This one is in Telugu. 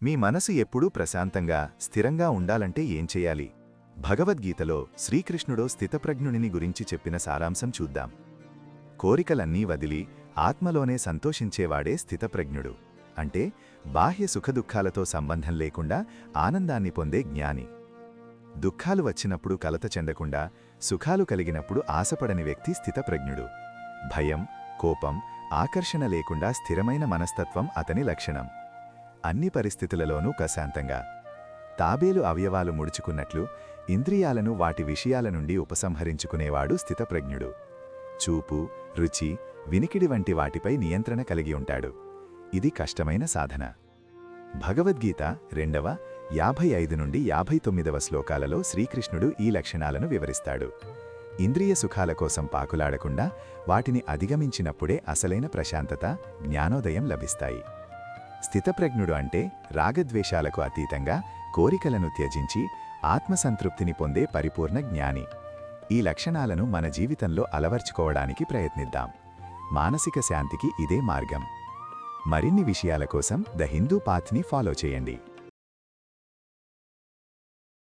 మీ మనసు ఎప్పుడూ ప్రశాంతంగా స్థిరంగా ఉండాలంటే ఏం చెయ్యాలి? భగవద్గీతలో శ్రీకృష్ణుడో స్థితప్రజ్ఞుడిని గురించి చెప్పిన సారాంశం చూద్దాం. కోరికలన్నీ వదిలి ఆత్మలోనే సంతోషించేవాడే స్థితప్రజ్ఞుడు. అంటే బాహ్య సుఖదుఖాలతో సంబంధం లేకుండా ఆనందాన్ని పొందే జ్ఞాని. దుఃఖాలు వచ్చినప్పుడు కలత చెందకుండా, సుఖాలు కలిగినప్పుడు ఆశపడని వ్యక్తి స్థితప్రజ్ఞుడు. భయం, కోపం, ఆకర్షణ లేకుండా స్థిరమైన మనస్తత్వం అతని లక్షణం. అన్ని పరిస్థితులలోనూ ప్రశాంతంగా, తాబేలు అవయవాలు ముడుచుకున్నట్లు ఇంద్రియాలను వాటి విషయాల నుండి ఉపసంహరించుకునేవాడు స్థితప్రజ్ఞుడు. చూపు, రుచి, వినికిడి వంటి వాటిపై నియంత్రణ కలిగి ఉంటాడు. ఇది కష్టమైన సాధన. భగవద్గీత 2వ 55 నుండి 59వ శ్లోకాలలో శ్రీకృష్ణుడు ఈ లక్షణాలను వివరిస్తాడు. ఇంద్రియ సుఖాల కోసం పాకులాడకుండా వాటిని అధిగమించినప్పుడే అసలైన ప్రశాంతత, జ్ఞానోదయం లభిస్తాయి. స్థితప్రజ్ఞుడు అంటే రాగద్వేషాలకు అతీతంగా కోరికలను త్యజించి ఆత్మసంతృప్తిని పొందే పరిపూర్ణ జ్ఞాని. ఈ లక్షణాలను మన జీవితంలో అలవర్చుకోవడానికి ప్రయత్నిద్దాం. మానసిక శాంతికి ఇదే మార్గం. మరిన్ని విషయాల కోసం ద హిందూ పాత్ని ఫాలో చేయండి.